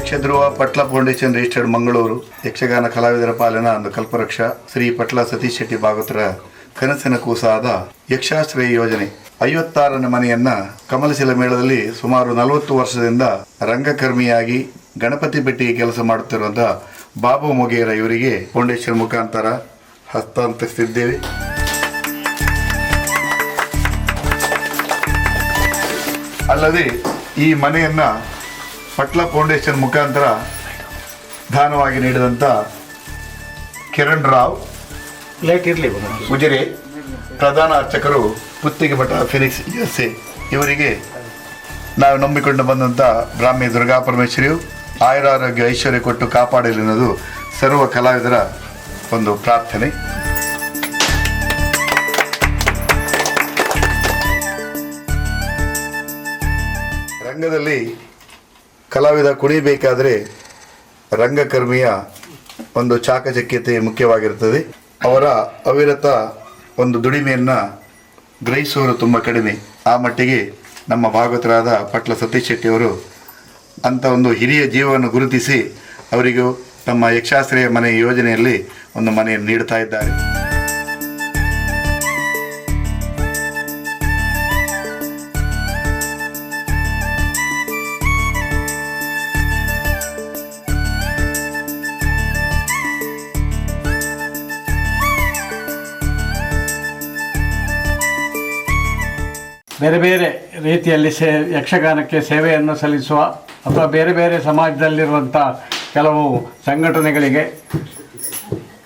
ಯಕ್ಷಧ್ರುವ ಪಟ್ಲ foundation registered Mangaluru Yakshagana ಕಲಾವಿದರ ಪಾಲಿನ ಒಂದು ಕಲ್ಪವೃಕ್ಷ ಶ್ರೀ ಪಟ್ಲ ಸತೀಶ್ ಶೆಟ್ಟಿ ಭಾಗವತರ ಕನಸಿನ ಕೂಸಾದ ಯಕ್ಷಾಶ್ರಯ ಯೋಜನೆ 56ನೇ ಮನೆಯನ್ನ ಕಮಲಶಿಲೆ ಮೇಳದಲ್ಲಿ ಸುಮಾರು 40 ವರ್ಷದಿಂದ ರಂಗಕರ್ಮಿಯಾಗಿ ಗಣಪತಿ ಪೆಟ್ಟಿಗೆ ಕೆಲಸ ಮಾಡುತ್ತಿರುವಂತಹ ಬಾಬು ಮೊಗೇರ ಇವರಿಗೆ ಫೌಂಡೇಶನ್ ಮುಖಾಂತರ ಹಸ್ತಾಂತರಿಸಿದ್ದೇವೆ. ಅಲ್ಲದೆ ಈ ಮನೆಯನ್ನ ಪಟ್ಲ ಫೌಂಡೇಶನ್ ಮುಖಾಂತರ ದಾನವಾಗಿ ನೀಡಿದಂಥ ಕಿರಣ್ ರಾವ್ ಉಜಿರೆ ಪ್ರಧಾನ ಅರ್ಚಕರು ಪುತ್ತಿಗೆ ಮಠ ಫಿನಿಕ್ಸ್ USA ಇವರಿಗೆ ನಾವು ನಂಬಿಕೊಂಡು ಬಂದಂಥ ಬ್ರಾಹ್ಮಿ ದುರ್ಗಾ ಪರಮೇಶ್ವರಿಯು ಆಯುರಾರೋಗ್ಯ ಐಶ್ವರ್ಯ ಕೊಟ್ಟು ಕಾಪಾಡಲಿ ಅನ್ನೋದು ಸರ್ವ ಕಲಾವಿದರ ಒಂದು ಪ್ರಾರ್ಥನೆ. ರಂಗದಲ್ಲಿ ಕಲಾವಿದ ಕುಣಿಬೇಕಾದರೆ ರಂಗಕರ್ಮಿಯ ಒಂದು ಚಾಕಚಕ್ಯತೆ ಮುಖ್ಯವಾಗಿರುತ್ತದೆ. ಅವರ ಅವಿರತ ಒಂದು ದುಡಿಮೆಯನ್ನು ಗ್ರಹಿಸುವರು ತುಂಬ ಕಡಿಮೆ. ಆ ಮಟ್ಟಿಗೆ ನಮ್ಮ ಭಾಗವತರಾದ ಪಟ್ಲ ಸತೀಶ್ ಶೆಟ್ಟಿಯವರು ಅಂಥ ಒಂದು ಹಿರಿಯ ಜೀವವನ್ನು ಗುರುತಿಸಿ ಅವರಿಗೂ ನಮ್ಮ ಯಕ್ಷಾಶ್ರಯ ಮನೆ ಯೋಜನೆಯಲ್ಲಿ ಒಂದು ಮನೆಯನ್ನು ನೀಡುತ್ತಾ ಇದ್ದಾರೆ. ಬೇರೆ ಬೇರೆ ರೀತಿಯಲ್ಲಿ ಯಕ್ಷಗಾನಕ್ಕೆ ಸೇವೆಯನ್ನು ಸಲ್ಲಿಸುವ ಅಥವಾ ಬೇರೆ ಬೇರೆ ಸಮಾಜದಲ್ಲಿರುವಂಥ ಕೆಲವು ಸಂಘಟನೆಗಳಿಗೆ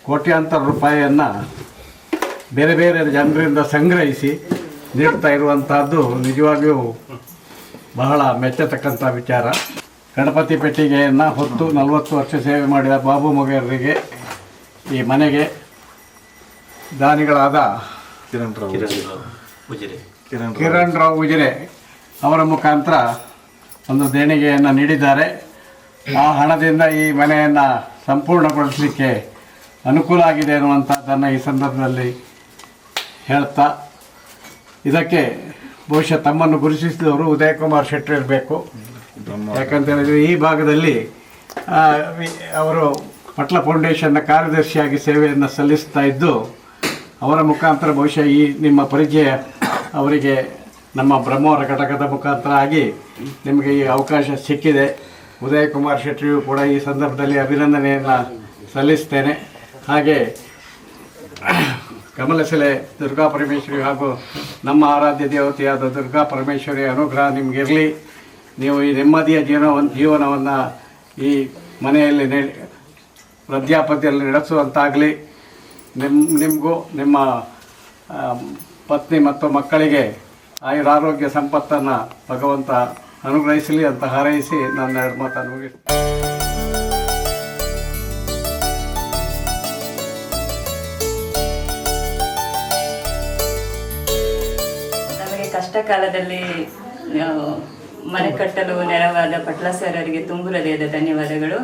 ಕೋಟ್ಯಾಂತರ ರೂಪಾಯಿಯನ್ನು ಬೇರೆ ಬೇರೆ ಜನರಿಂದ ಸಂಗ್ರಹಿಸಿ ನೀಡ್ತಾ ಇರುವಂತಹದ್ದು ನಿಜವಾಗಿಯೂ ಬಹಳ ಮೆಚ್ಚತಕ್ಕಂಥ ವಿಚಾರ. ಗಣಪತಿ ಪೆಟ್ಟಿಗೆಯನ್ನು ಹೊತ್ತು 40 ವರ್ಷ ಸೇವೆ ಮಾಡಿದ ಬಾಬು ಮೊಗೇರರಿಗೆ ಈ ಮನೆಗೆ ದಾನಿಗಳಾದ ಕಿರಣ್ ರಾವ್ ಉಜಿರೆ ಅವರ ಮುಖಾಂತರ ಒಂದು ದೇಣಿಗೆಯನ್ನು ನೀಡಿದ್ದಾರೆ. ಆ ಹಣದಿಂದ ಈ ಮನೆಯನ್ನು ಸಂಪೂರ್ಣಗೊಳಿಸಲಿಕ್ಕೆ ಅನುಕೂಲ ಆಗಿದೆ ಅನ್ನುವಂಥದ್ದನ್ನು ಈ ಸಂದರ್ಭದಲ್ಲಿ ಹೇಳ್ತಾ, ಇದಕ್ಕೆ ಬಹುಶಃ ತಮ್ಮನ್ನು ಗುರುತಿಸಿದವರು ಉದಯಕುಮಾರ್ ಶೆಟ್ಟಿ ಇರಬೇಕು. ಯಾಕಂತ ಹೇಳಿದರೆ ಈ ಭಾಗದಲ್ಲಿ ಅವರು ಪಟ್ಲ ಫೌಂಡೇಶನ್ನ ಕಾರ್ಯದರ್ಶಿಯಾಗಿ ಸೇವೆಯನ್ನು ಸಲ್ಲಿಸ್ತಾ ಇದ್ದು, ಅವರ ಮುಖಾಂತರ ಬಹುಶಃ ಈ ನಿಮ್ಮ ಪರಿಚಯ ಅವರಿಗೆ ನಮ್ಮ ಬ್ರಹ್ಮವರ ಘಟಕದ ಮುಖಾಂತರ ಆಗಿ ನಿಮಗೆ ಈ ಅವಕಾಶ ಸಿಕ್ಕಿದೆ. ಉದಯಕುಮಾರ್ ಶೆಟ್ಟಿಯು ಕೂಡ ಈ ಸಂದರ್ಭದಲ್ಲಿ ಅಭಿನಂದನೆಯನ್ನು ಸಲ್ಲಿಸ್ತೇನೆ. ಹಾಗೆ ಕಮಲಶಿಲೆ ದುರ್ಗಾ ಪರಮೇಶ್ವರಿ ಹಾಗೂ ನಮ್ಮ ಆರಾಧ್ಯ ದೇವತೆಯಾದ ದುರ್ಗಾ ಪರಮೇಶ್ವರಿ ಅನುಗ್ರಹ ನಿಮಗಿರಲಿ. ನೀವು ಈ ನೆಮ್ಮದಿಯ ಜೀವನವನ್ನು ಈ ಮನೆಯಲ್ಲಿ ವೃದ್ಧಾಪ್ಯದಲ್ಲಿ ನಡೆಸುವಂತಾಗಲಿ. ನಿಮಗೂ ನಿಮ್ಮ ಪತ್ನಿ ಮತ್ತು ಮಕ್ಕಳಿಗೆ ಆಯುರಾರೋಗ್ಯ ಸಂಪತ್ತನ್ನು ಭಗವಂತ ಅನುಗ್ರಹಿಸಲಿ ಅಂತ ಹಾರೈಸಿ ನನ್ನ 2 ಮಾತನ್ನು ಮುಗಿಸ್ತೇನೆ. ನಮಗೆ ಕಷ್ಟ ಕಾಲದಲ್ಲಿ ಮನೆ ಕಟ್ಟಲು ನೆರವಾದ ಪಟ್ಲ ಸರ್ ಅವರಿಗೆ ತುಂಬು ಹೃದಯದ ಧನ್ಯವಾದಗಳು.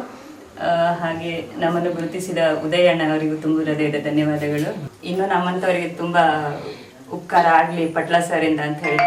ಹಾಗೆ ನಮ್ಮನ್ನು ಗುರುತಿಸಿದ ಉದಯಣ್ಣ ಅವರಿಗೂ ತುಂಬು ಹೃದಯದ ಧನ್ಯವಾದಗಳು. ಇನ್ನು ನಮ್ಮಂಥವರಿಗೆ ತುಂಬ ಉಪಕಾರ ಆಗಲಿ ಪಟ್ಲ ಸರಿಂದ ಅಂತ ಹೇಳಿ